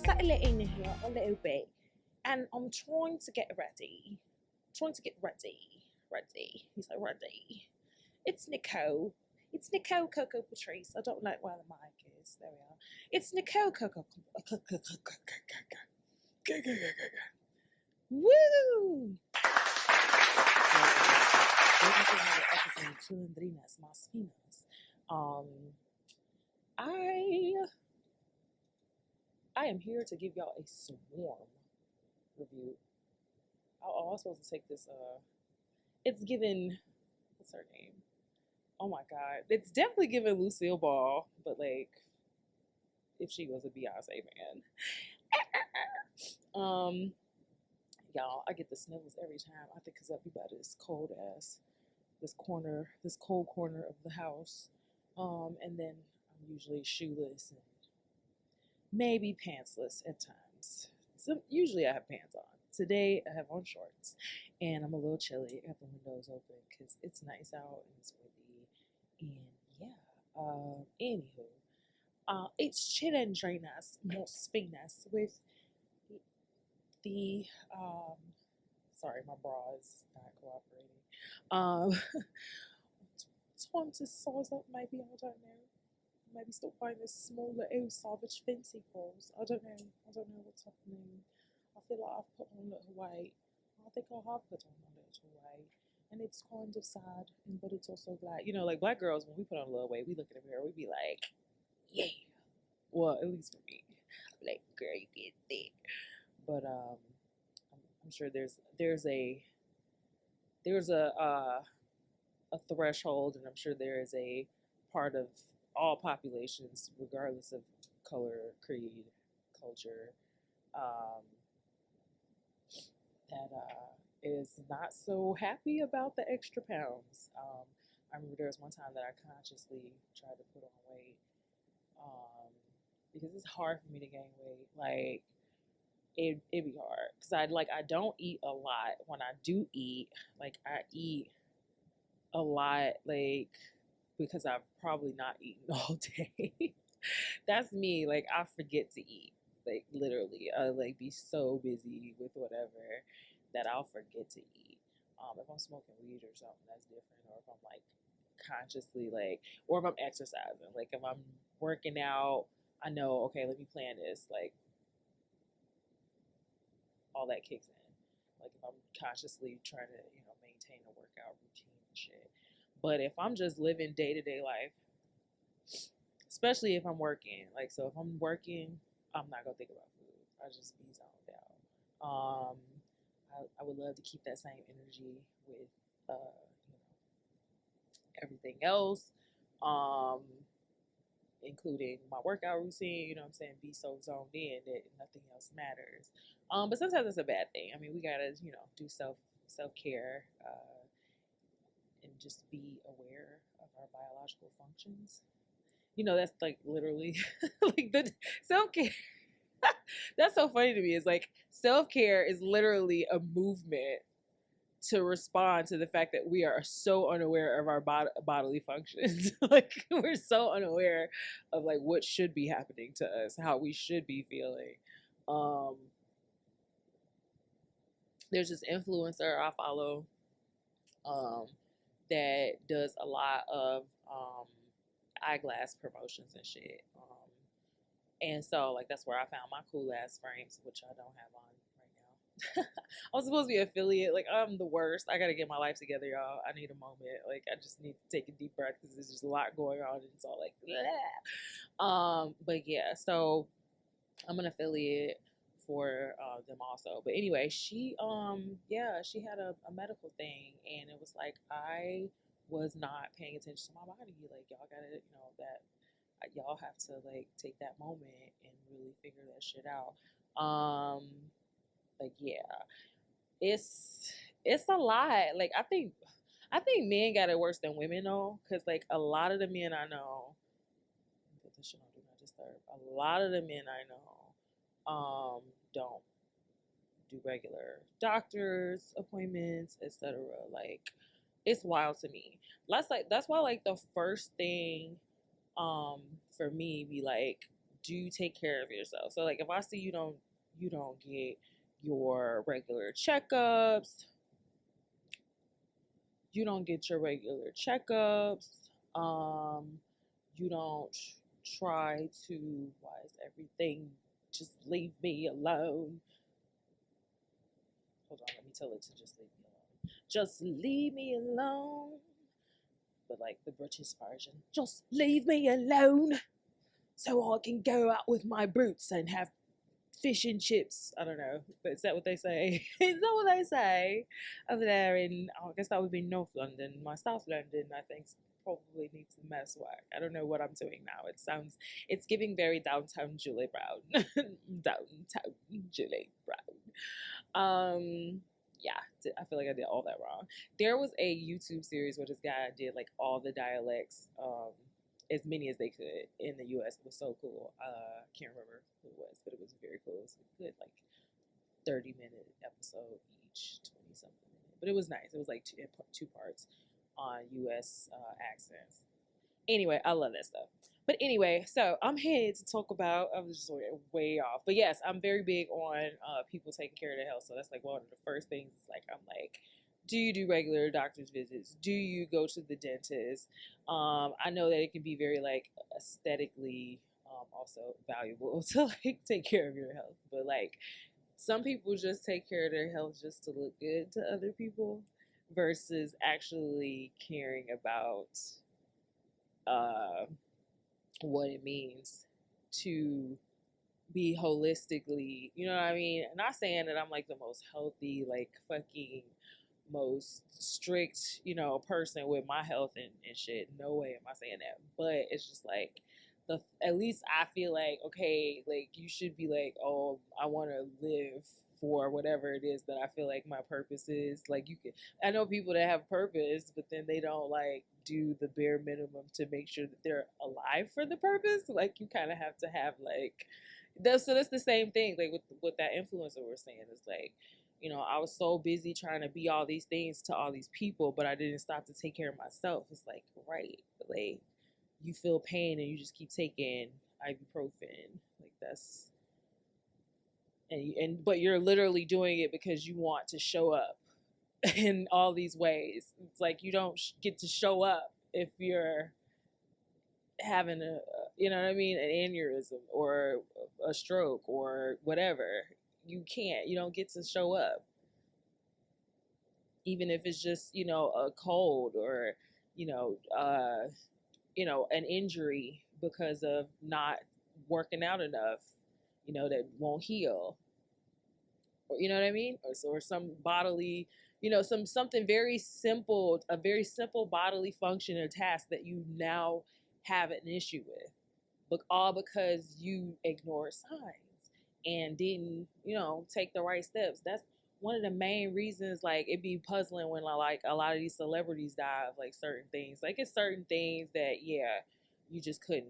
settling in here a little bit, and I'm trying to get ready. Ready. He's like, ready. It's Nicole. It's Nicole Coco Patrice. I don't know where the mic is. There we are. It's Nicole Coco. Woo! Welcome to another episode of Chilindrinas Más Finas. I am here to give y'all a swarm review. I was supposed to take this. It's given. What's her name? Oh my God! It's definitely given Lucille Ball, but like, if she was a Beyonce fan. Y'all, I get the sniffles every time. I think because I'll be by this cold corner of the house. And then I'm usually shoeless and maybe pantsless at times. So usually I have pants on. Today I have on shorts, and I'm a little chilly. I got the windows open because it's nice out and it's windy. And yeah, anywho, it's Chilindrinas Más Finas with the sorry, my bra is not cooperating. Time to size up, maybe, I don't know. Maybe stop buying this smaller Savage Fenty clothes. I don't know what's happening. I feel like I've put on a little weight. I think I have put on a little weight. And it's kind of sad, but it's also glad. You know, like black girls, when we put on a little weight, we look in the mirror, we be like, yeah. Well, at least for me. I'm like, girl, you get thick. But I'm sure there's a threshold, and I'm sure there is a part of all populations, regardless of color, creed, culture, that is not so happy about the extra pounds. I remember there was one time that I consciously tried to put on weight because it's hard for me to gain weight. Like, it'd be hard because I don't eat a lot. When I do eat, like, I eat a lot, like, because I've probably not eaten all day. That's me. Like, I forget to eat. Like, literally, I like be so busy with whatever that I'll forget to eat. If I'm smoking weed or something, that's different. Or if I'm like consciously or if I'm exercising, like if I'm working out, I know, okay, let me plan this. Like, all that kicks in. Like if I'm consciously trying to, maintain a workout routine and shit. But if I'm just living day-to-day life, especially if I'm working, so if I'm working, I'm not gonna think about food. I just be zoned out. I would love to keep that same energy with everything else, including my workout routine. You know what I'm saying? Be so zoned in that nothing else matters. But sometimes it's a bad thing. I mean, we gotta do self-care and just be aware of our biological functions. That's like literally like the self-care. That's so funny to me. It's like self-care is literally a movement to respond to the fact that we are so unaware of our bodily functions. Like, we're so unaware of like what should be happening to us, how we should be feeling. There's this influencer I follow that does a lot of eyeglass promotions and shit. And so, like, that's where I found my cool ass frames, which I don't have on right now. I was supposed to be an affiliate. Like, I'm the worst. I gotta get my life together, y'all. I need a moment. Like, I just need to take a deep breath because there's just a lot going on, and it's all like, bleh. But yeah, so I'm an affiliate for them also. But anyway, she had a medical thing, and it was like I was not paying attention to my body. Like, y'all gotta, that y'all have to like take that moment and really figure that shit out. Like, yeah, it's a lot. Like, I think men got it worse than women though, because like a lot of the men I know, put this shit on Do Not Disturb. A lot of the men I know don't do regular doctor's appointments, etc. Like, it's wild to me. That's why like the first thing for me be like, do take care of yourself. So like if I see you don't get your regular checkups, you don't get your regular checkups, you don't try to, why is everything, just leave me alone. Hold on, let me tell it to just leave me alone. Just leave me alone. But like the British version, just leave me alone so I can go out with my boots and have fish and chips. I don't know, but is that what they say? Is that what they say over there in, I guess that would be North London. My South London, I think, probably needs some mess work. I don't know what I'm doing now. It's giving very downtown Julie Brown. Downtown Julie Brown. Yeah, I feel like I did all that wrong. There was a YouTube series where this guy did like all the dialects, as many as they could in the U.S. It was so cool. I can't remember who it was, but it was very cool. It was a good like 30-minute episode each, 20 something minutes. But it was nice. It was like two parts on U.S. Accents. Anyway, I love that stuff. But anyway, so I'm here to talk about, I was just way off. But yes, I'm very big on people taking care of their health. So that's like one of the first things. Like I'm like, do you do regular doctor's visits? Do you go to the dentist? I know that it can be very like aesthetically also valuable to like take care of your health. But like some people just take care of their health just to look good to other people versus actually caring about what it means to be holistically, you know what I mean? I'm not saying that I'm like the most healthy, like fucking most strict, person with my health and shit. No way am I saying that. But it's just like at least I feel like, okay, like you should be like, oh, I want to live for whatever it is that I feel like my purpose is. Like I know people that have purpose, but then they don't like do the bare minimum to make sure that they're alive for the purpose. Like you kind of have to have like, so that's the same thing. Like with that influencer we're saying is like, I was so busy trying to be all these things to all these people, but I didn't stop to take care of myself. It's like, right, like you feel pain and you just keep taking ibuprofen. Like that's, but you're literally doing it because you want to show up in all these ways. It's like you don't get to show up if you're having you know what I mean, an aneurysm or a stroke or whatever. You don't get to show up. Even if it's just, a cold or, an injury because of not working out enough, that won't heal. Or, you know what I mean? Or some bodily, something very simple, a very simple bodily function or task that you now have an issue with. But all because you ignore signs and didn't, take the right steps. That's one of the main reasons, like, it'd be puzzling when, like, a lot of these celebrities die of, like, certain things. Like, it's certain things that, yeah, you just couldn't,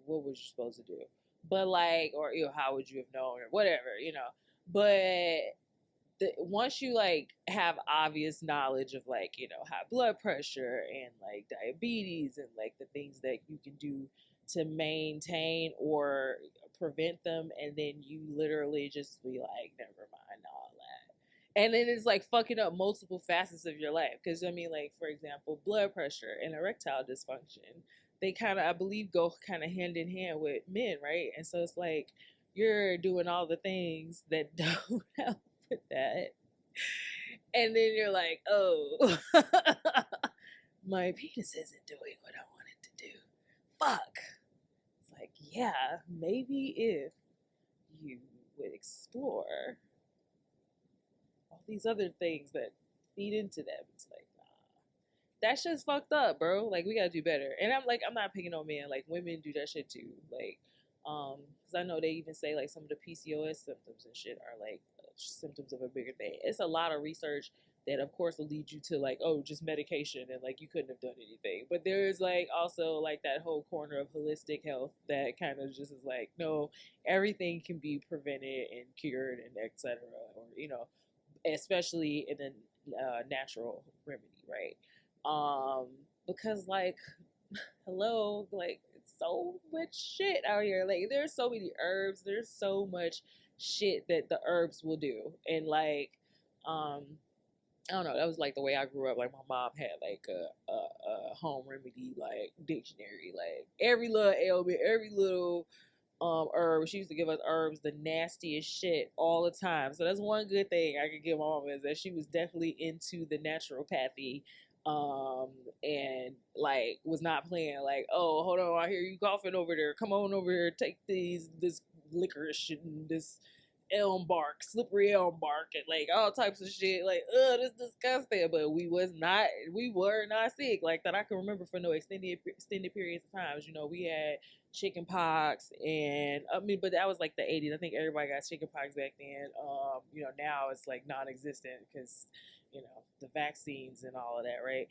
what was you supposed to do? But, like, or, how would you have known or whatever, But once you, like, have obvious knowledge of, like, high blood pressure and, like, diabetes and, like, the things that you can do to maintain or prevent them, and then you literally just be like, never mind all that. And then it's like fucking up multiple facets of your life. Because I mean, like, for example, blood pressure and erectile dysfunction, they kind of, I believe, go kind of hand in hand with men, right? And so it's like you're doing all the things that don't help with that. And then you're like, oh, my penis isn't doing what I want it to do. Fuck. Like, yeah, maybe if you would explore all these other things that feed into them, it's like, nah, that shit's fucked up, bro. Like, we gotta do better. And I'm not picking on men. Like, women do that shit too. Like, because I know they even say like some of the PCOS symptoms and shit are like symptoms of a bigger thing. It's a lot of research that of course will lead you to like, oh, just medication and like you couldn't have done anything. But there's like also like that whole corner of holistic health that kind of just is like, no, everything can be prevented and cured and etc. Or especially in a natural remedy, right? Because like, hello, like so much shit out here. Like there's so many herbs. There's so much shit that the herbs will do. And like, I don't know. That was like the way I grew up. Like my mom had like a home remedy like dictionary. Like every little ailment, every little herb. She used to give us herbs, the nastiest shit all the time. So that's one good thing I could give my mom, is that she was definitely into the naturopathy. And like was not playing like, oh, hold on, I hear you coughing over there. Come on over here, take this licorice and this elm bark, slippery elm bark, and like all types of shit. Like, this disgusting. But we were not sick like that. I can remember for no extended periods of times. You know, we had chicken pox, and I mean, but that was like the 80s. I think everybody got chicken pox back then. You know, now it's like non-existent because, you know, the vaccines and all of that, right?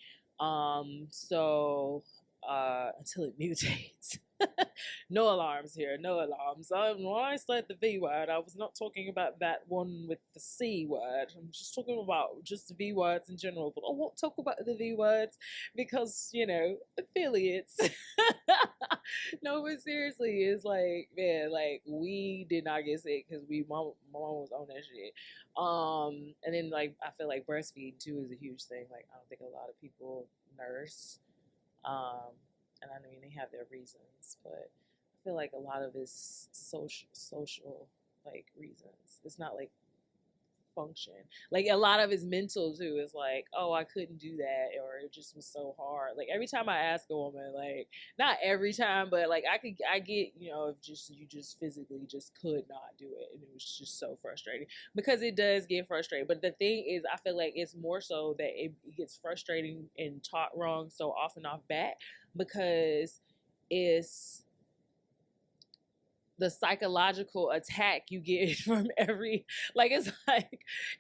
So until it mutates. No alarms here, no alarms. When I said the V word, I was not talking about that one with the C word. I'm just talking about just the V words in general. But I won't talk about the V words because, you know, affiliates. No, but seriously, it's like, man, like we did not get sick because my mom was on that shit. And then like I feel like breastfeeding too is a huge thing. Like I don't think a lot of people nurse. And I mean they have their reasons, but I feel like a lot of it's social like reasons. It's not like function. Like a lot of it's mental too. It's like, oh, I couldn't do that, or it just was so hard. Like every time I ask a woman, like not every time, but like I get, you know, if just you just physically just could not do it, and it was just so frustrating because it does get frustrating. But the thing is, I feel like it's more so that it gets frustrating and taught wrong so often off bat because it's the psychological attack you get from it's like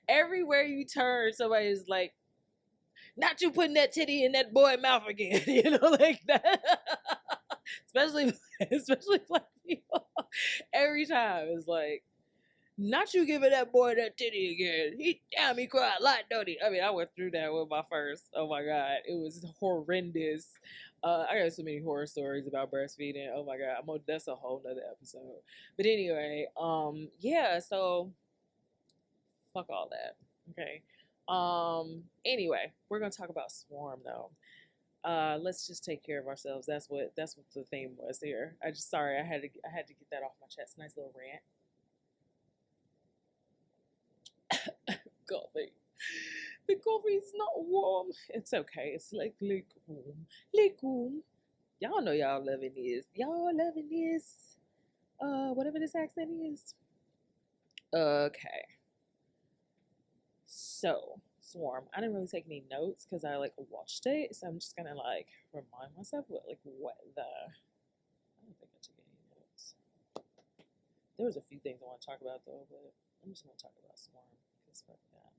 everywhere you turn, somebody's like, not you putting that titty in that boy mouth again, you know, like that. especially black people. Every time it's like, not you giving that boy that titty again. He cried a lot, don't he? I mean, I went through that with my first. Oh my God, it was horrendous. I got so many horror stories about breastfeeding. Oh my God, that's a whole nother episode. But anyway, yeah. So fuck all that. Okay. Anyway, we're gonna talk about swarm though. Let's just take care of ourselves. That's what the theme was here. I had to get that off my chest. Nice little rant. Coffee. The coffee is not warm. It's okay. It's like lukewarm. Lukewarm. Y'all know y'all loving this. Y'all loving this. Whatever this accent is. Okay. So, Swarm. I didn't really take any notes because I like watched it. So I'm just gonna like remind myself what the. I don't think I took any notes. There was a few things I want to talk about though, but I'm just gonna talk about Swarm because fuck that.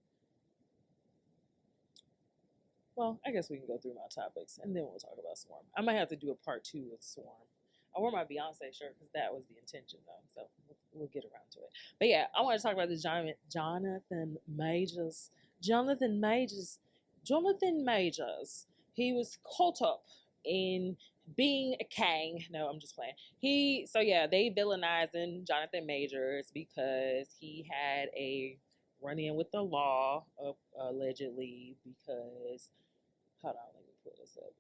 Well, I guess we can go through my topics and then we'll talk about Swarm. I might have to do a part 2 with Swarm. I wore my Beyonce shirt because that was the intention, though. So we'll get around to it. But yeah, I want to talk about this Jonathan Majors. Jonathan Majors. He was caught up in being a king. No, I'm just playing. They villainizing Jonathan Majors because he had a run-in with the law, allegedly, because hold on, let me pull this up.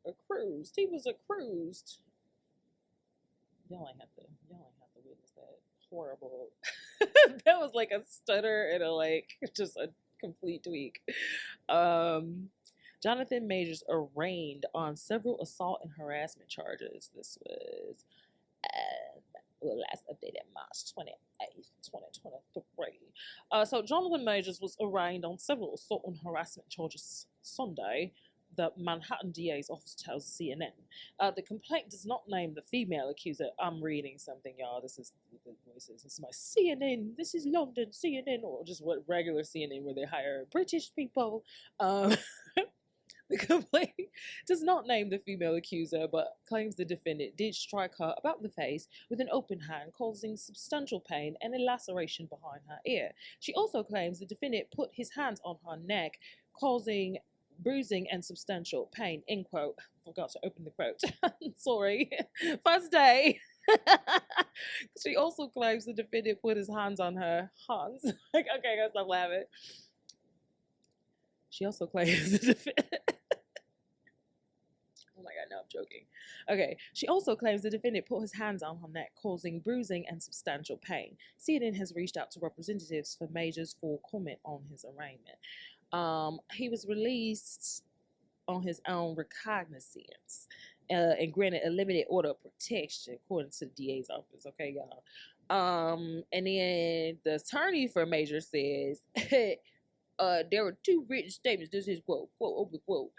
Accused. He was accused. Y'all ain't have to witness that horrible. That was like a stutter and just a complete tweak. Jonathan Majors arraigned on several assault and harassment charges. This was last updated March 28th, 2023. So Jonathan Majors was arraigned on several assault and harassment charges Sunday, the Manhattan DA's office tells CNN. The complaint does not name the female accuser. I'm reading something, y'all. This is the voices. This is my CNN. This is London CNN, or just what regular CNN where they hire British people. The complaint does not name the female accuser, but claims the defendant did strike her about the face with an open hand, causing substantial pain and a laceration behind her ear. She also claims the defendant put his hands on her neck, causing bruising, and substantial pain, end quote. Forgot to open the quote. Sorry. First day. She also claims the defendant put his hands on her. Hands. Like, okay, guys, stop laughing. She also claims the defendant. Oh my god, no, I'm joking. Okay, she also claims the defendant put his hands on her neck, causing bruising and substantial pain. CNN has reached out to representatives for Majors for comment on his arraignment. He was released on his own recognizance and granted a limited order of protection, according to the DA's office. Okay, y'all. And then the attorney for Major says there were two written statements. This is quote, over quote.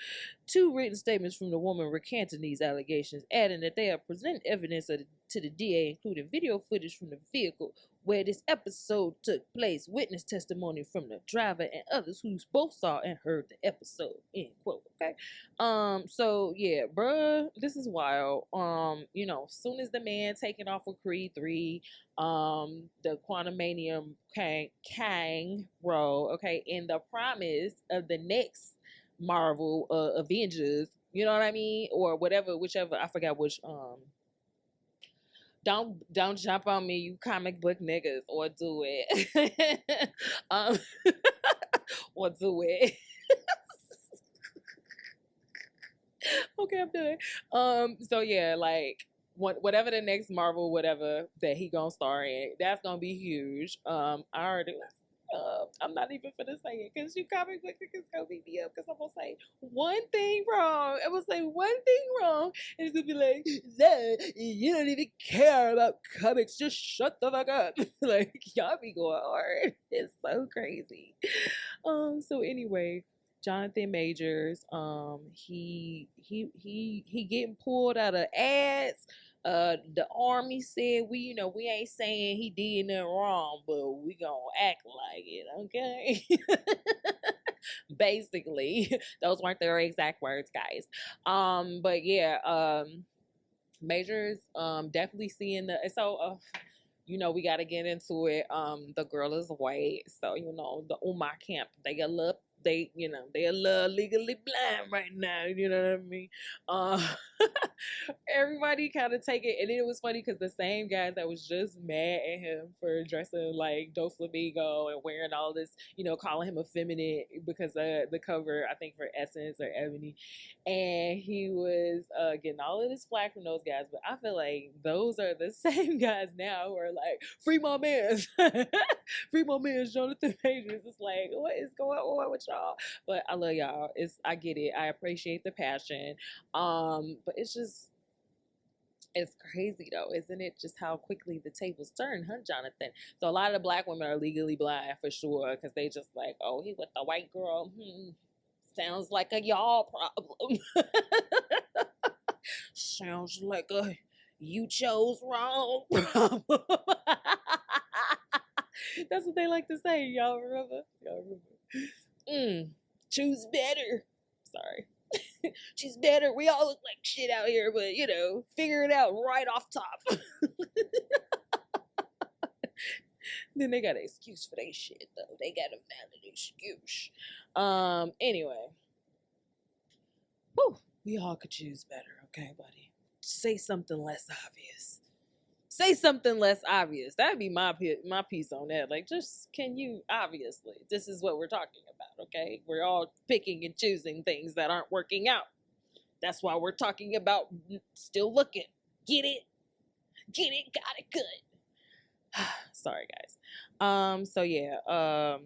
Two written statements from the woman recanting these allegations, adding that they have presented evidence to the DA, including video footage from the vehicle where this episode took place, witness testimony from the driver and others who both saw and heard the episode, end quote. Okay. So yeah, bruh, this is wild. You know, soon as the man taking off with Creed 3, the Quantumanium Kang role, okay, in the promise of the next Marvel Avengers, you know what I mean? Or whatever, whichever, I forgot which don't jump on me, you comic book niggas, or do it. Or do it. Okay, I'm done. So yeah, like whatever the next Marvel, whatever that he gonna star in, that's gonna be huge. I already I'm not even gonna say it because you comic book niggas gonna beat me up because I'm gonna say one thing wrong. I'm gonna say one thing wrong, and it's gonna be like, nah, you don't even care about comics. Just shut the fuck up. Like, y'all be going hard. It's so crazy. So anyway, Jonathan Majors, he getting pulled out of ads. The army said we ain't saying he did nothing wrong, but we gonna act like it, okay? Basically, those weren't their exact words, guys. But yeah, Majors, definitely seeing we got to get into it. The girl is white, so the Umar camp, they a little legally blind right now, you know what I mean? Everybody kind of take it, and it was funny because the same guys that was just mad at him for dressing like Doflamingo and wearing all this, calling him effeminate because of the cover, I think for Essence or Ebony, and he was getting all of this flack from those guys, but I feel like those are the same guys now who are like, free my man, free my man Jonathan Majors. It's like, what is going on with y'all? But I love y'all. I get it. I appreciate the passion. But it's crazy though, isn't it? Just how quickly the tables turn, huh, Jonathan? So a lot of the black women are legally blind for sure, because they just like, oh, he with the white girl. Sounds like a y'all problem. Sounds like a you chose wrong problem. That's what they like to say. Y'all remember? Choose better. Sorry. Choose better. We all look like shit out here, but figure it out right off top. Then they got an excuse for their shit, though. They got a valid excuse. Anyway. Whew, we all could choose better, okay, buddy? Say something less obvious. Say something less obvious. That'd be my piece on that. Like, just, can you, obviously, this is what we're talking about, okay? We're all picking and choosing things that aren't working out. That's why we're talking about still looking. Get it? Get it? Got it? Good. Sorry, guys. So yeah, I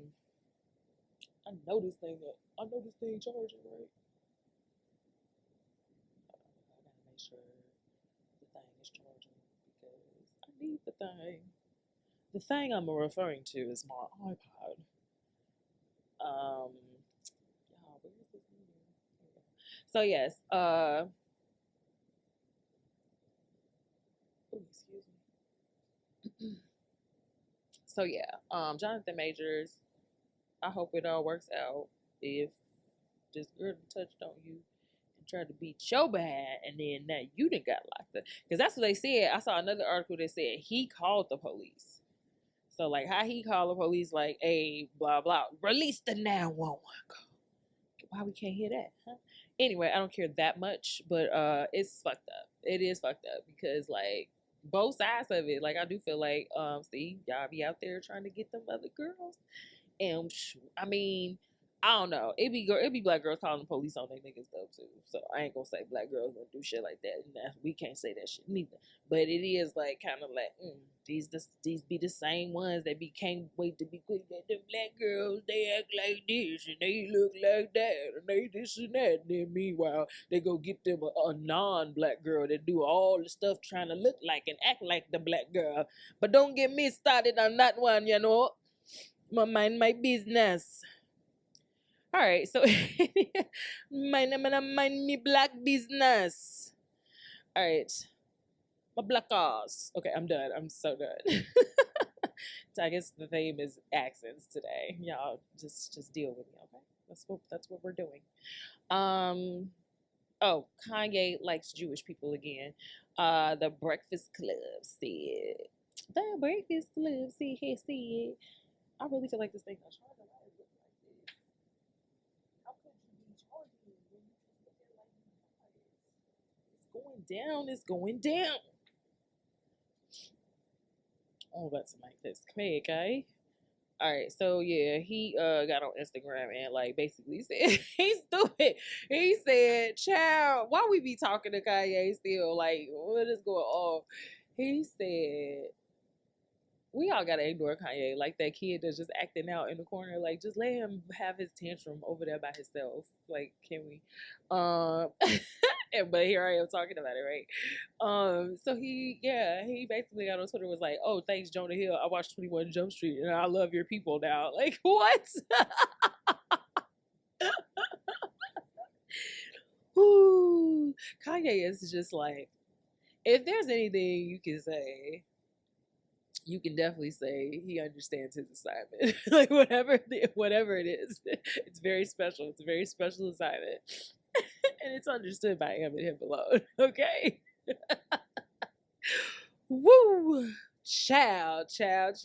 know this thing charging, right? I gotta make sure the thing is charging because I need the thing. The thing I'm referring to is my iPod. Where is this movie? So yes, excuse me. So yeah, Jonathan Majors, I hope it all works out. If this girl touched on you and tried to beat your bad, and then now you done got locked up, because that's what they said. I saw another article that said he called the police. So like, how he called the police, like, hey, blah blah, release the 911 call. Why we can't hear that, huh? Anyway, I don't care that much, but it's fucked up. It is fucked up because like both sides of it. Like I do feel like see y'all be out there trying to get them other girls, and I mean, I don't know. It be black girls calling the police on their niggas though too. So I ain't gonna say black girls gonna do shit like that. Nah, we can't say that shit neither. But it is like kind of like these be the same ones that can't wait to be quick at them black girls. They act like this and they look like that and they this and that. And then meanwhile they go get them a non-black girl that do all the stuff trying to look like and act like the black girl. But don't get me started on that one, you know. Mind my business. All right, so mind me black business. All right, my black ass. Okay, I'm done. I'm so done. So I guess the theme is accents today. Y'all just deal with me, okay? That's what we're doing. Oh, Kanye likes Jewish people again. The Breakfast Club said. The Breakfast Club said. I really feel like this thing is hard to look like this. How could you be charging when you just look at it like it's going down, it's going down. Oh, that's like this quick, eh? Alright, so yeah, he got on Instagram and like basically said he's stupid. He said, child, why we be talking to Kanye still? Like, what is going on? He said we all gotta ignore Kanye, like that kid that's just acting out in the corner. Like, just let him have his tantrum over there by himself. Like, can we? But here I am talking about it, right? So he basically got on Twitter was like, "Oh, thanks Jonah Hill. I watched 21 Jump Street and I love your people now." Like, what? Ooh, Kanye is just like, if there's anything you can say, you can definitely say he understands his assignment. Like whatever it is, it's very special. It's a very special assignment, and it's understood by him and him alone. Okay. Woo, child. But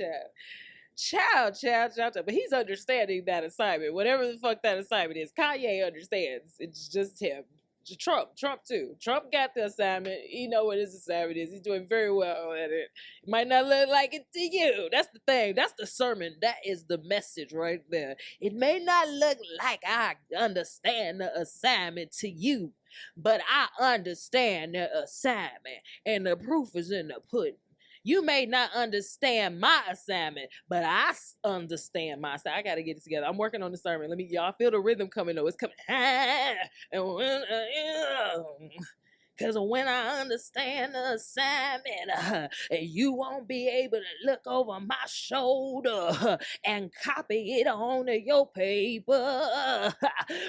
he's understanding that assignment, whatever the fuck that assignment is. Kanye understands. It's just him. Trump too. Trump got the assignment. He know what his assignment is. He's doing very well at it. It might not look like it to you. That's the thing. That's the sermon. That is the message right there. It may not look like I understand the assignment to you, but I understand the assignment, and the proof is in the pudding. You may not understand my assignment, but I understand my assignment. I got to get it together. I'm working on the sermon. Y'all feel the rhythm coming though. It's coming. And when, because when I understand the assignment, you won't be able to look over my shoulder and copy it onto your paper.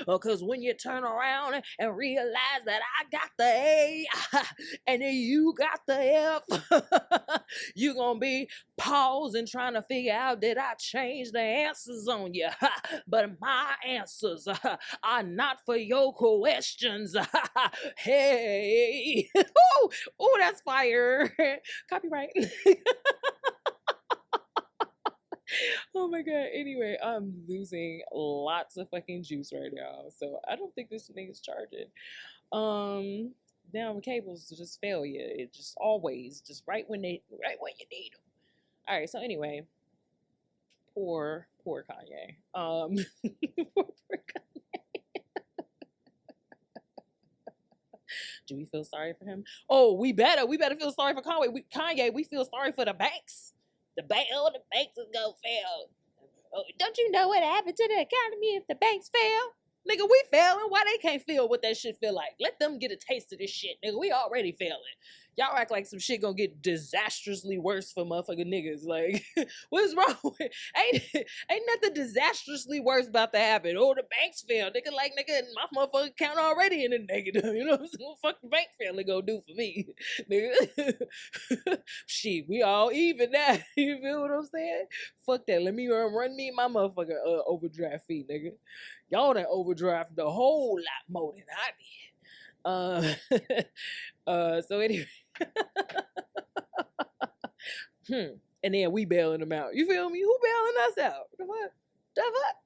Because when you turn around and realize that I got the A and then you got the F, you're going to be pausing trying to figure out, did I change the answers on you? But my answers are not for your questions. Hey. Oh, that's fire. Copyright. Oh my god. Anyway, I'm losing lots of fucking juice right now. So I don't think this thing is charging. Down cables just fail you. It just always just right when you need them. All right. So anyway, poor Kanye. Poor Kanye. Do we feel sorry for him? Oh, we better feel sorry for Kanye. We feel sorry for the banks. The banks is gonna fail. Oh, don't you know what happened to the economy if the banks fail? Nigga, we failing. Why they can't feel what that shit feel like? Let them get a taste of this shit, nigga. We already failing. Y'all act like some shit gonna get disastrously worse for motherfucking niggas. Like, what is wrong with ain't nothing disastrously worse about to happen. Oh, the banks fail. Nigga, like, nigga, my motherfucking account already in the negative. You know what I'm saying? What the fuck the bank failing gonna do for me? Nigga. Shit, we all even now. You feel what I'm saying? Fuck that. Let me run me my motherfucking overdraft fee, nigga. Y'all done overdraft the whole lot more than I did. So anyway. And then we bailing them out. You feel me? Who bailing us out? The fuck?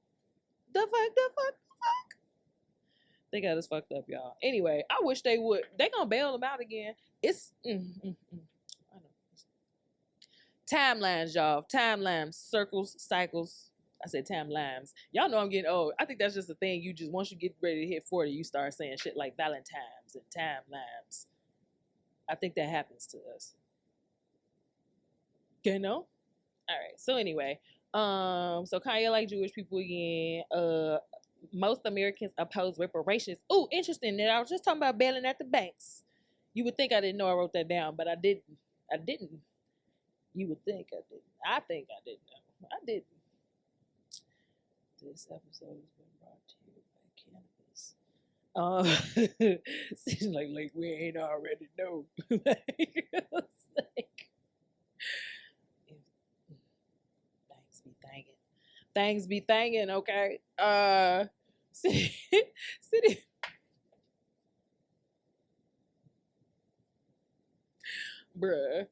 They got us fucked up, y'all. Anyway, I wish they would. They gonna bail them out again. It's I know. Timelines, y'all. Timelines, circles, cycles. I said timelines. Y'all know I'm getting old. I think that's just a thing. You just once you get ready to hit 40, you start saying shit like Valentine's and timelines. I think that happens to us. You know? All right. So anyway, so Kanye like Jewish people again. Most Americans oppose reparations. Ooh, interesting. That I was just talking about bailing at the banks. You would think I didn't know I wrote that down, but I didn't. I didn't. You would think I didn't. I think I didn't know. I didn't. This episode has been brought to you by cannabis. Seems like we ain't already know. Things be thinking, okay. City, bruh.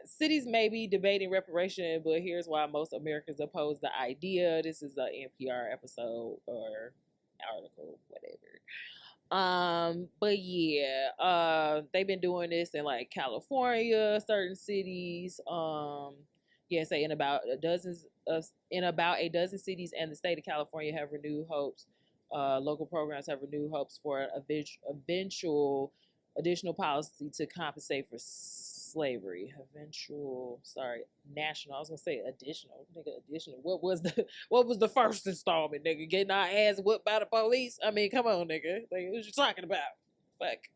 Cities may be debating reparation, but here's why most Americans oppose the idea. This is a NPR episode or article, whatever. But yeah, they've been doing this in like California, certain cities. Yeah, say in about a dozen cities and the state of California have renewed hopes. Local programs have renewed hopes for an eventual additional policy to compensate for slavery. National. I was gonna say additional. Nigga, additional. What was the first installment, nigga? Getting our ass whooped by the police? I mean, come on, nigga. Like, what you talking about? Fuck.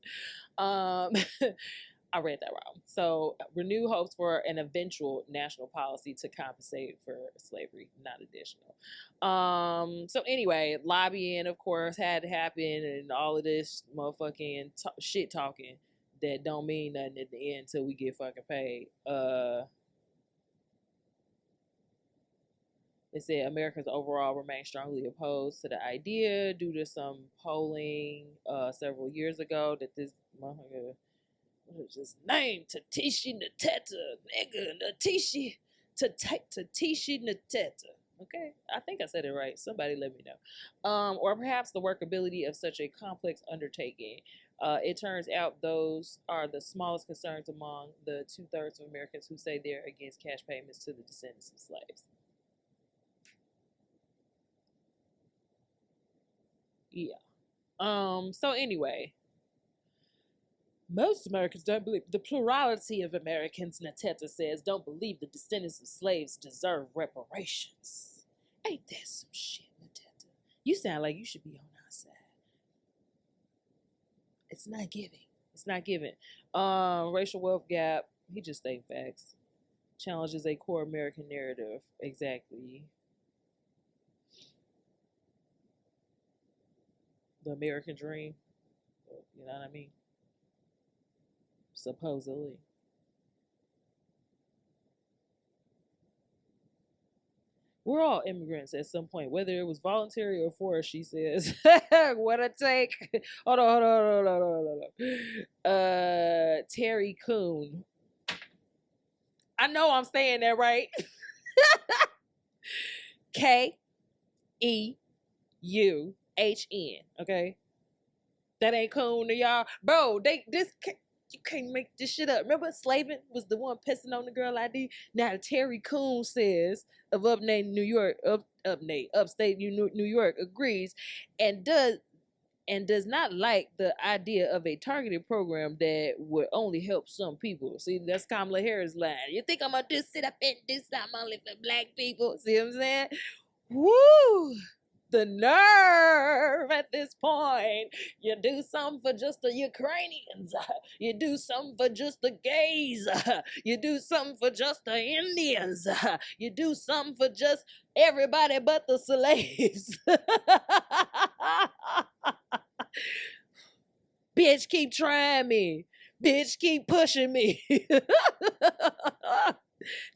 I read that wrong. So, renew hopes for an eventual national policy to compensate for slavery, not additional. So anyway, lobbying, of course, had to happen, and all of this motherfucking shit talking that don't mean nothing at the end until we get fucking paid. They said Americans overall remain strongly opposed to the idea due to some polling several years ago that this motherfucker, what is his name? Tatishi Nateta, nigga, Tatishi Nateta. Okay, I think I said it right. Somebody let me know. Or perhaps the workability of such a complex undertaking. It turns out those are the smallest concerns among the 2/3 of Americans who say they're against cash payments to the descendants of slaves. Yeah. So anyway, most Americans don't believe, the plurality of Americans, Nateta says, don't believe the descendants of slaves deserve reparations. Ain't that some shit, Nateta? You sound like you should be on our side. It's not giving. It's not giving. Racial wealth gap, he just stating facts. Challenges a core American narrative. Exactly. The American dream. You know what I mean? Supposedly. We're all immigrants at some point, whether it was voluntary or forced, she says. What a take. Hold on. Terry Coon. I know I'm saying that right. Keuhn. Okay? That ain't Coon to y'all. Bro, you can't make this shit up. Remember, Slavin was the one pissing on the girl ID. Now Terry Coon says of upstate New York, upstate New York agrees, and does not like the idea of a targeted program that would only help some people. See, that's Kamala Harris' line. You think I'm gonna just sit up and do something only for black people? See what I'm saying? Woo! The nerve at this point. You do something for just the Ukrainians. You do something for just the gays. You do something for just the Indians. You do something for just everybody but the slaves. Bitch, keep trying me. Bitch, keep pushing me.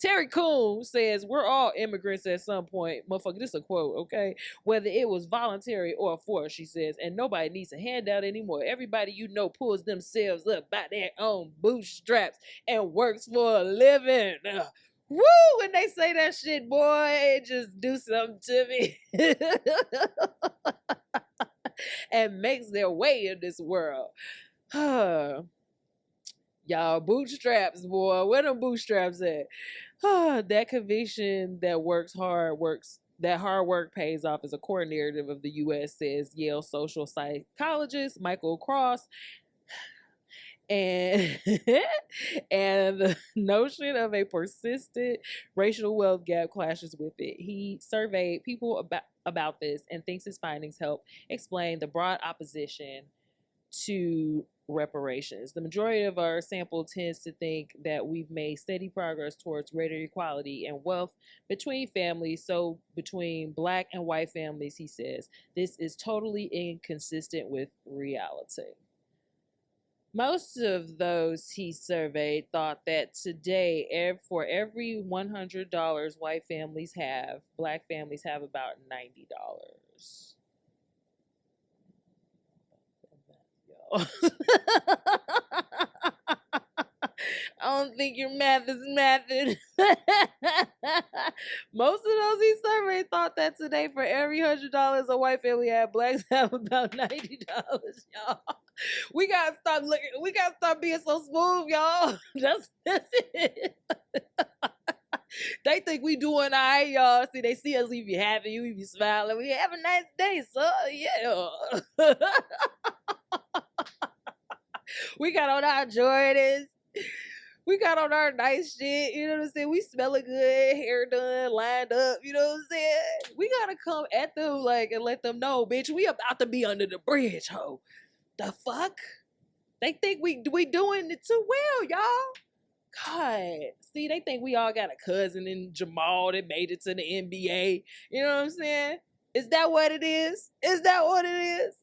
Terry Coon says, we're all immigrants at some point. Motherfucker, this is a quote, okay? Whether it was voluntary or forced, she says, and nobody needs a handout anymore. Everybody you know pulls themselves up by their own bootstraps and works for a living. Woo! When they say that shit, boy, it just do something to me. and makes their way in this world. Y'all, bootstraps, boy. Where them bootstraps at? That conviction that that hard work pays off is a core narrative of the U.S., says Yale social psychologist Michael Cross. And and the notion of a persistent racial wealth gap clashes with it. He surveyed people about this and thinks his findings help explain the broad opposition to reparations. The majority of our sample tends to think that we've made steady progress towards greater equality and wealth between families, so between black and white families, he says. This is totally inconsistent with reality. Most of those he surveyed thought that today, for every $100 white families have, black families have about $90. I don't think your math is mathing. Most of those he surveyed thought that today, for every $100 a white family had, blacks have about $90. Y'all, we gotta stop looking. We gotta stop being so smooth, y'all. That's it. They think we doing all right, y'all. See, they see us, we be happy, we be smiling. We have a nice day, sir. Yeah. We got on our Jordans. We got on our nice shit. You know what I'm saying? We smelling good, hair done, lined up. You know what I'm saying? We gotta come at them and let them know, bitch, we about to be under the bridge, ho. The fuck? They think we doing it too well, y'all. God. See, they think we all got a cousin in Jamal that made it to the NBA. You know what I'm saying? Is that what it is? Is that what it is?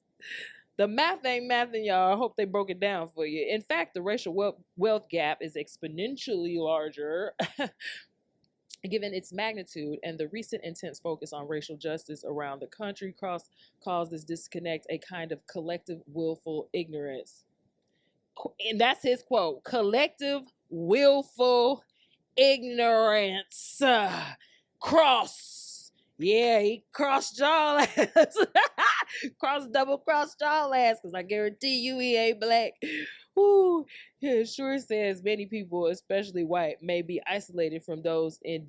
The math ain't mathing, y'all. I hope they broke it down for you. In fact, the racial wealth gap is exponentially larger given its magnitude, and the recent intense focus on racial justice around the country caused this disconnect a kind of collective willful ignorance. And that's his quote, collective willful ignorance. Cross. Yeah, he crossed y'all ass. Double crossed y'all ass, because I guarantee you he ain't black. Woo. Yeah, it sure says many people, especially white, may be isolated from those in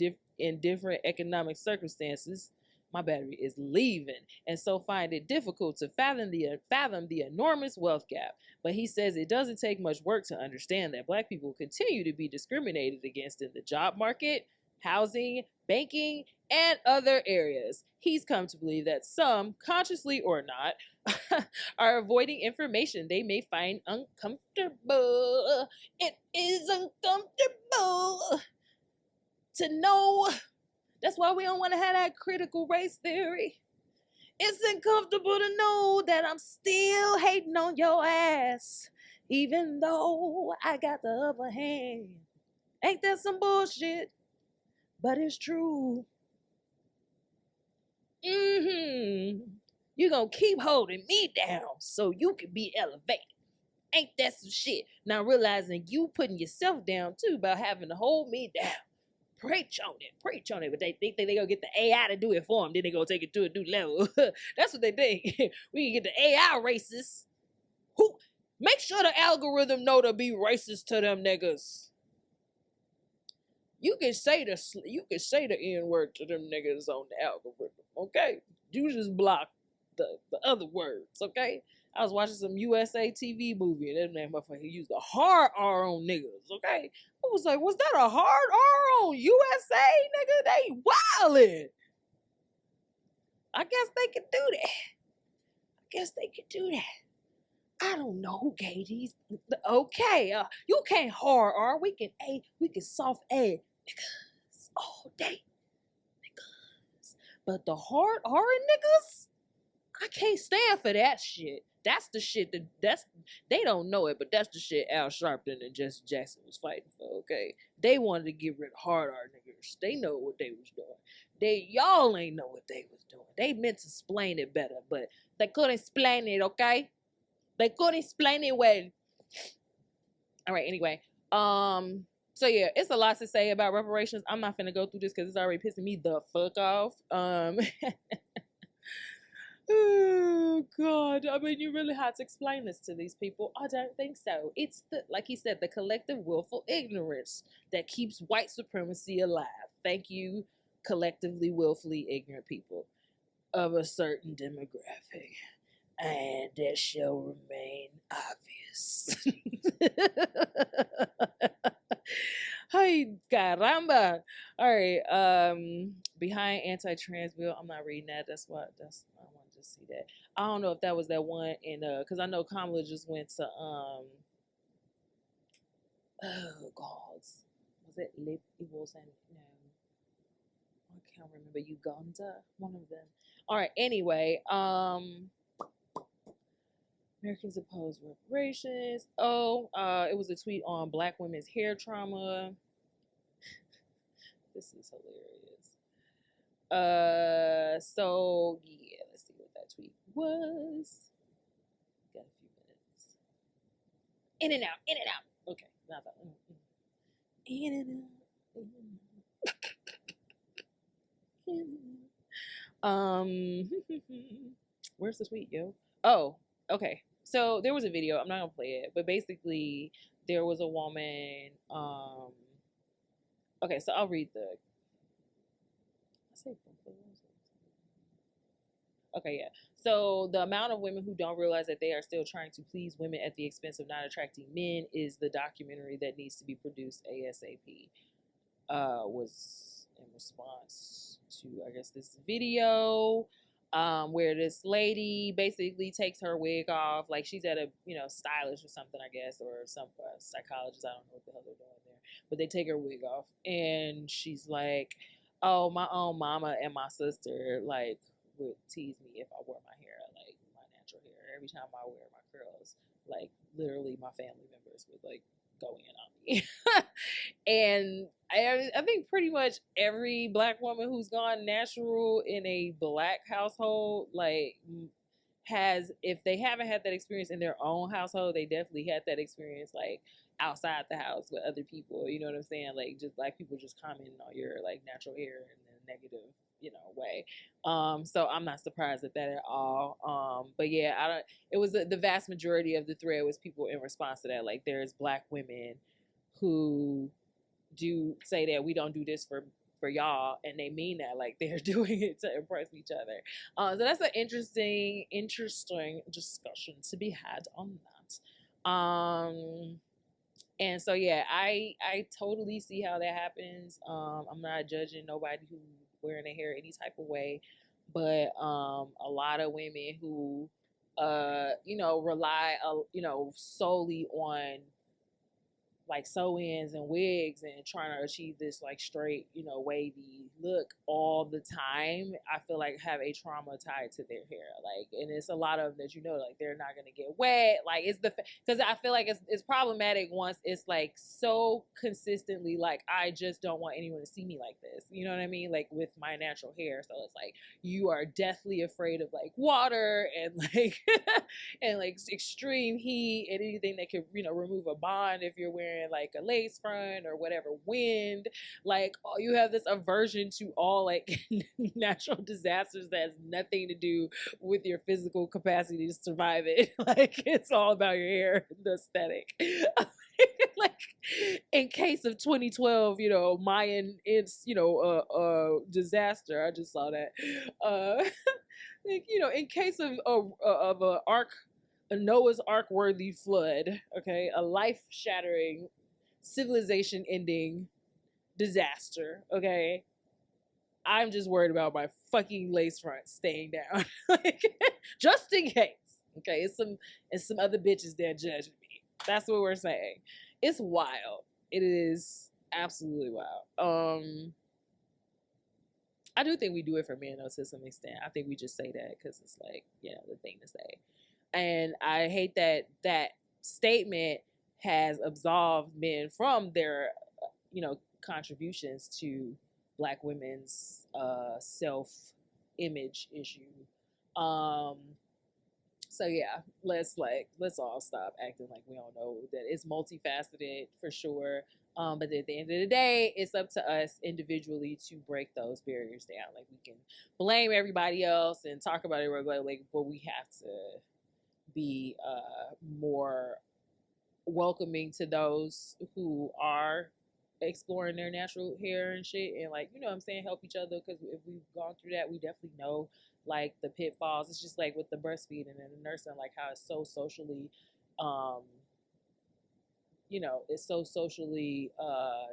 different economic circumstances. My battery is leaving, and so find it difficult to fathom the enormous wealth gap. But he says it doesn't take much work to understand that black people continue to be discriminated against in the job market, housing, banking, and other areas. He's come to believe that some, consciously or not, are avoiding information they may find uncomfortable. It is uncomfortable to know. That's why we don't want to have that critical race theory. It's uncomfortable to know that I'm still hating on your ass, even though I got the upper hand. Ain't that some bullshit? But it's true. You gonna keep holding me down so you can be elevated. Ain't that some shit? Now realizing you putting yourself down too about having to hold me down. Preach on it. But they think they gonna get the AI to do it for them. Then they gonna take it to a new level. That's what they think. We can get the AI racist. Who? Make sure the algorithm know to be racist to them niggas. You can say the N-word to them niggas on the algorithm, okay? You just block the other words, okay? I was watching some USA TV movie and that motherfucker used a hard R on niggas, okay? I was like, was that a hard R on USA, nigga? They wildin'. I guess they could do that. I don't know who gave these. Okay, you can't hard R. We can soft A, niggas all day, niggas. But the hard R niggas, I can't stand for that shit. That's the shit they don't know it, but that's the shit Al Sharpton and Jesse Jackson was fighting for. Okay, they wanted to get rid of hard R niggas. They know what they was doing. Y'all ain't know what they was doing. They meant to explain it better, but they couldn't explain it. Okay. They couldn't explain it well. All right, anyway. So yeah, it's a lot to say about reparations. I'm not finna go through this because it's already pissing me the fuck off. Oh, God, I mean, you really had to explain this to these people. I don't think so. It's the, like he said, the collective willful ignorance that keeps white supremacy alive. Thank you, collectively willfully ignorant people of a certain demographic. And that shall remain obvious. Hi, caramba. All right. Behind anti-trans bill, I'm not reading that. That's what. That's I wanted to see that. I don't know if that was that one in because I know Kamala just went to oh God, was it Lip? It wasn't no. I can't remember Uganda. One of them. All right. Anyway, Americans oppose reparations. Oh, it was a tweet on Black women's hair trauma. This is hilarious. So yeah, let's see what that tweet was. Got a few minutes. In and out, in and out. Okay, not that one. In and out. In and out. Where's the tweet, yo? Oh, okay. So there was a video. I'm not gonna play it, but basically there was a woman. Okay, so I'll read the. Okay, yeah. So the amount of women who don't realize that they are still trying to please women at the expense of not attracting men is the documentary that needs to be produced ASAP. Was in response to, I guess, this video where this lady basically takes her wig off. Like she's at a, stylist or something, I guess, or some psychologist. I don't know what the hell they're doing there. But they take her wig off and she's like, oh, my own mama and my sister, like, would tease me if I wore my hair, like my natural hair. Every time I wear my curls, like literally my family members would like go in on me. And I think pretty much every Black woman who's gone natural in a Black household, like has, if they haven't had that experience in their own household, they definitely had that experience like outside the house with other people. You know what I'm saying? Like just Black people just commenting on your like natural hair in a negative, way. So I'm not surprised at that at all. But yeah, I don't. It was the vast majority of the thread was people in response to that. Like there's Black women who do say that we don't do this for y'all, and they mean that, like they're doing it to impress each other. So that's an interesting discussion to be had on that. And so yeah, I totally see how that happens. I'm not judging nobody who wearing their hair any type of way, but a lot of women who rely solely on like sew-ins and wigs and trying to achieve this like straight, wavy look all the time, I feel like have a trauma tied to their hair. Like, and it's a lot of them that like they're not gonna get wet. Like it's because I feel like it's problematic once it's like so consistently like I just don't want anyone to see me like this. You know what I mean? Like with my natural hair. So it's like you are deathly afraid of like water and like and like extreme heat and anything that could remove a bond if you're wearing like a lace front or whatever, wind, like you have this aversion to all like natural disasters that has nothing to do with your physical capacity to survive it. Like it's all about your hair, the aesthetic. Like in case of 2012, Mayan disaster. I just saw that. Like, in case of a Noah's Ark worthy flood, okay, a life shattering, civilization ending disaster, okay, I'm just worried about my fucking lace front staying down, like, just in case, okay, it's some other bitches that judging me. That's what we're saying. It's wild. It is absolutely wild. I do think we do it for men though to some extent. I think we just say that because it's like, the thing to say. And I hate that statement has absolved men from their, contributions to Black women's self-image issue. So yeah, let's all stop acting like we don't know that it's multifaceted for sure. But at the end of the day, it's up to us individually to break those barriers down. Like, we can blame everybody else and talk about it, like, but we have to be more welcoming to those who are exploring their natural hair and shit, and, like, you know what I'm saying, help each other, because if we've gone through that, we definitely know, like, the pitfalls. It's just like with the breastfeeding and the nursing, like, how it's so socially you know, it's so socially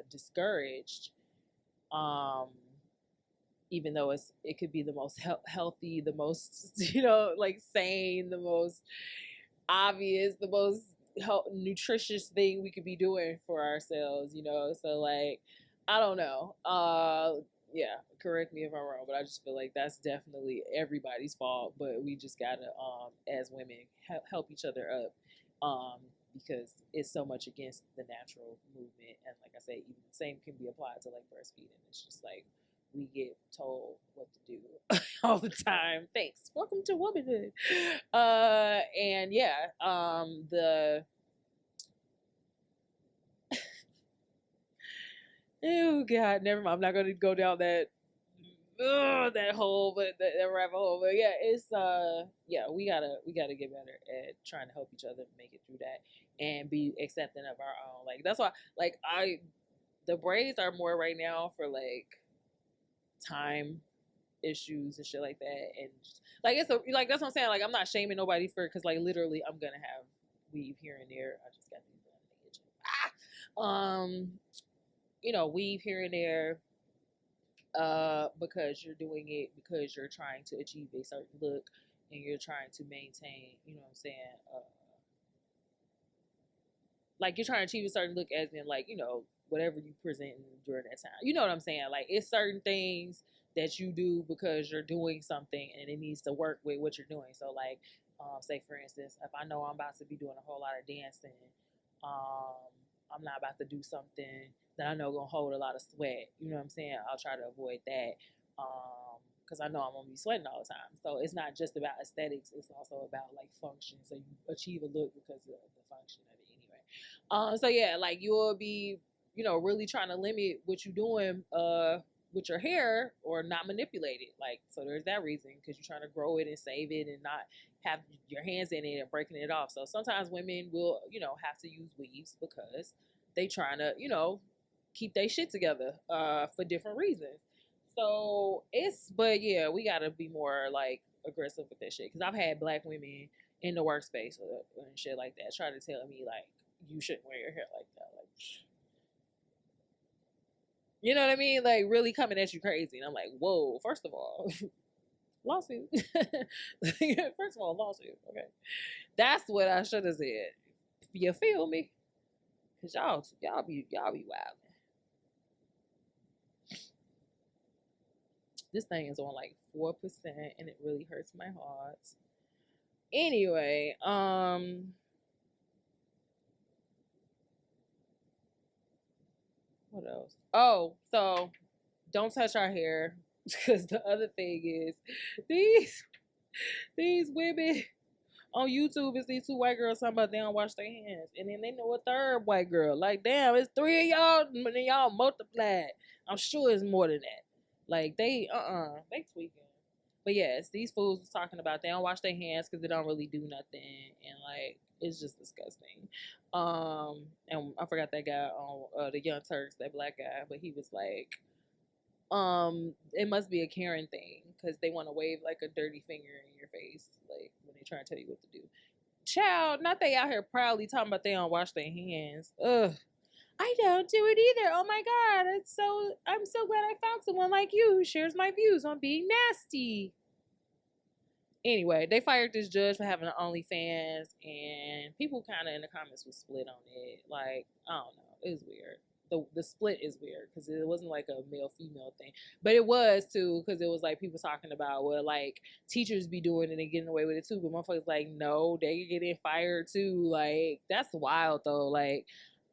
discouraged, um even though it could be the most healthy, the most you know, like, sane, the most obvious, the most nutritious thing we could be doing for ourselves, you know. So, like, I don't know, yeah, correct me if I'm wrong, but I just feel like that's definitely everybody's fault, but we just gotta, as women, help each other up, because it's so much against the natural movement. And, like I say, even the same can be applied to, like, breastfeeding. It's just like, we get told what to do all the time. Thanks. Welcome to womanhood. And yeah, oh God, never mind. I'm not gonna go down that hole, but that rabbit hole. But yeah, it's yeah, we gotta get better at trying to help each other make it through that and be accepting of our own. Like, that's why, like, the braids are more right now for, like, time issues and shit like that, and just, like, like, that's what I'm saying. Like, I'm not shaming nobody for, because, like, literally, I'm gonna have weave here and there. I just got these you know, weave here and there, because you're doing it because you're trying to achieve a certain look, and you're trying to maintain, you know what I'm saying, like, you're trying to achieve a certain look, as in, like, you know, whatever you present during that time. You know what I'm saying? Like, it's certain things that you do because you're doing something and it needs to work with what you're doing. So, like, say, for instance, if I know I'm about to be doing a whole lot of dancing, I'm not about to do something that I know gonna hold a lot of sweat. You know what I'm saying? I'll try to avoid that, because I know I'm gonna be sweating all the time. So it's not just about aesthetics; it's also about, like, function. So you achieve a look because of the function of it anyway. So yeah, like, you'll be, you know, really trying to limit what you're doing with your hair, or not manipulate it. Like, so there's that reason, because you're trying to grow it and save it and not have your hands in it and breaking it off. So sometimes women will, you know, have to use weaves because they trying to, you know, keep their shit together for different reasons. So but yeah, we gotta be more, like, aggressive with that shit, because I've had black women in the workspace and shit like that try to tell me, like, you shouldn't wear your hair like that. Like, you know what I mean? Like, really coming at you crazy. And I'm like, whoa, first of all, lawsuit. First of all, lawsuit. Okay. That's what I should have said. You feel me? Cause y'all be wild. This thing is on, like, 4%, and it really hurts my heart. Anyway, what else? Oh, so don't touch our hair, because the other thing is, these women on YouTube, is these two white girls talking about they don't wash their hands, and then they know a third white girl. Like, damn, it's 3 of y'all, but then y'all multiplied. I'm sure it's more than that. Like, they tweaking. But yes, these fools was talking about they don't wash their hands because they don't really do nothing, and, like, it's just disgusting. And I forgot that guy on the Young Turks, that black guy, but he was like, it must be a Karen thing because they want to wave, like, a dirty finger in your face, like, when they try to tell you what to do. Child, not they out here proudly talking about they don't wash their hands. Ugh. I don't do it either. Oh my God. I'm so glad I found someone like you who shares my views on being nasty. Anyway, they fired this judge for having an OnlyFans, and people kind of in the comments was split on it. Like, I don't know. It was weird. The split is weird because it wasn't like a male-female thing. But it was, too, because it was, like, people talking about, well, like, teachers be doing it and getting away with it, too. But motherfuckers like, no, they getting fired, too. Like, that's wild, though. Like,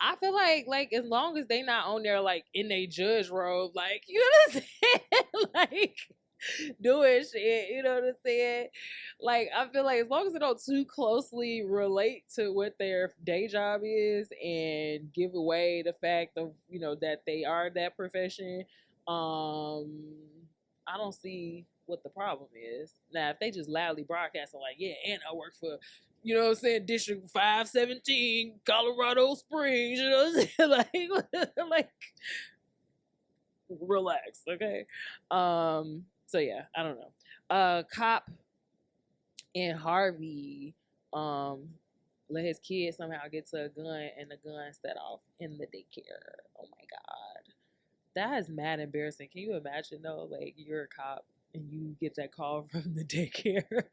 I feel like as long as they not on there, like, in their judge robe, like, you know what I'm saying? Like, doing shit. You know what I'm saying? Like, I feel like as long as it don't too closely relate to what their day job is and give away the fact of, that they are that profession, I don't see what the problem is. Now, if they just loudly broadcasting like, yeah, and I work for, District 517, Colorado Springs, like relax, okay? So yeah, I don't know. Cop in Harvey, let his kid somehow get to a gun and the gun set off in the daycare. Oh my god. That is mad embarrassing. Can you imagine though, like you're a cop and you get that call from the daycare?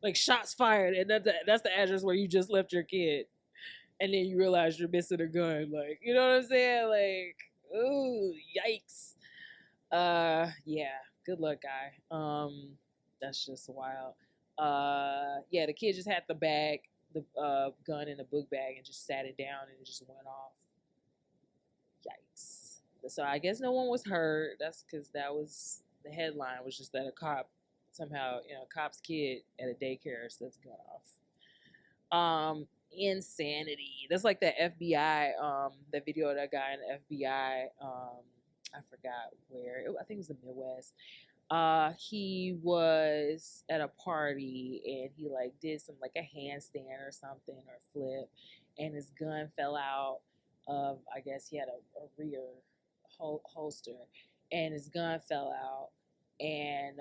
Like shots fired, and that's the address where you just left your kid. And then you realize you're missing a gun. Like, you know what I'm saying? Like, ooh, yikes. Yeah, good luck, guy. That's just wild. Yeah, the kid just had the gun in a book bag and just sat it down and it just went off. Yikes. So I guess no one was hurt. That's because that was the headline, was just that a cop somehow, a cop's kid at a daycare sets a gun off. Insanity. That's like the FBI, that video of that guy in the FBI, I forgot where, I think it was the Midwest. He was at a party and he like did some like a handstand or something or flip, and his gun fell out of, I guess he had a rear holster, and his gun fell out, and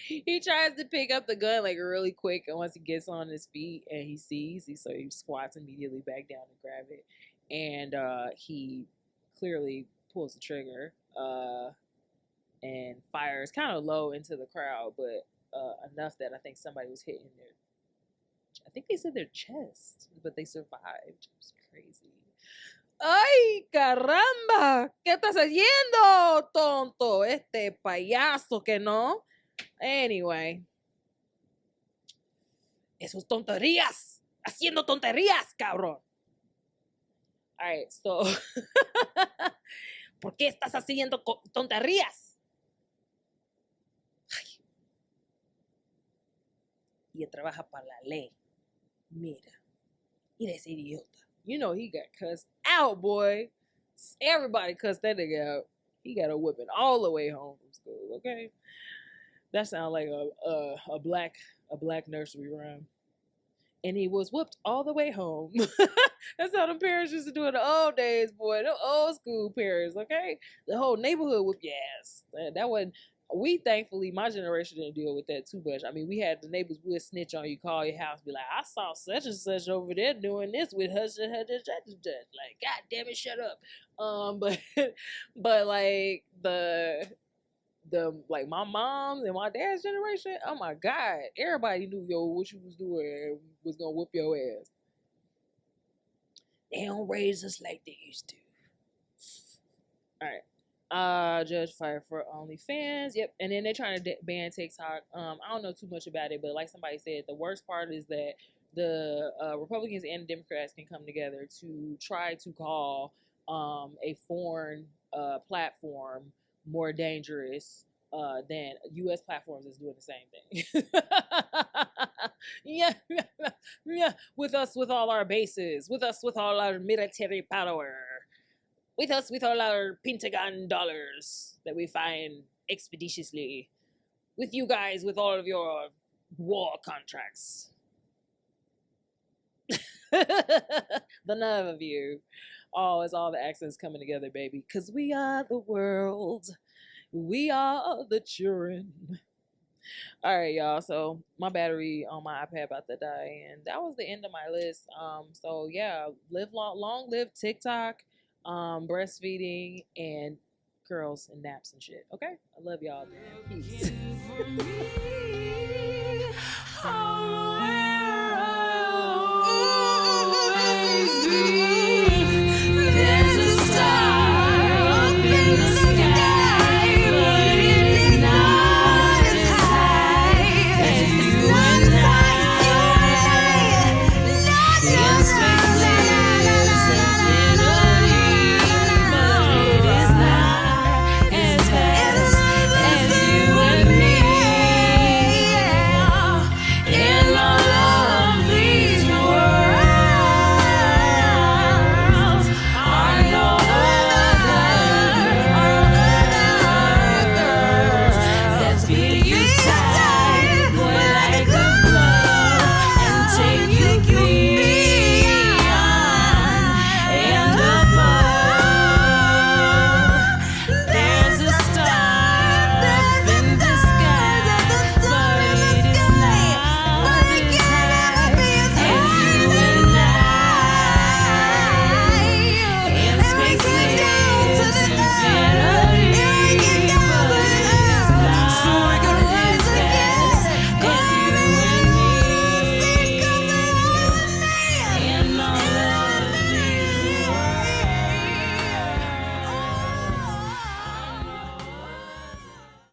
he tries to pick up the gun like really quick, and once he gets on his feet and he sees, so he squats immediately back down to grab it, and he clearly pulls the trigger and fires kind of low into the crowd, but enough that I think somebody was hitting their, I think they said their chest, but they survived. It was crazy. ¡Ay, caramba! ¿Qué estás haciendo, tonto? Este payaso que no. Anyway. Esos tonterías. Haciendo tonterías, cabrón. Alright, so. ¿Por qué estás haciendo tonterías? Ay. Y él trabaja para la ley. Mira. Mira ese idiota. You know he got cussed out, boy. Everybody cussed that nigga out. He got a whipping all the way home from school, okay? That sounds like a black nursery rhyme. And he was whooped all the way home. That's how the parents used to do it in the old days, boy. The old school parents, okay? The whole neighborhood whooped your ass. That wasn't. We thankfully, my generation didn't deal with that too much. I mean, we had the neighbors would snitch on you, call your house, be like, I saw such and such over there doing this with her, like, God damn it, shut up. But like the like my mom's and my dad's generation, oh my God, everybody knew what you was doing and was gonna whoop your ass. They don't raise us like they used to. All right. Judge fired for OnlyFans. Yep. And then they're trying to ban TikTok. I don't know too much about it, but like somebody said, the worst part is that the Republicans and Democrats can come together to try to call a foreign platform more dangerous than U.S. platforms is doing the same thing. Yeah. With us, with all our bases. With us, with all our military power. With us, with all our Pentagon dollars that we find expeditiously. With you guys, with all of your war contracts. The nerve of you. Oh, it's all the accents coming together, baby. Because we are the world. We are the children. All right, y'all. So my battery on my iPad about to die. And that was the end of my list. So yeah, live long live TikTok. Breastfeeding and curls and naps and shit. Okay? I love y'all, man. Peace.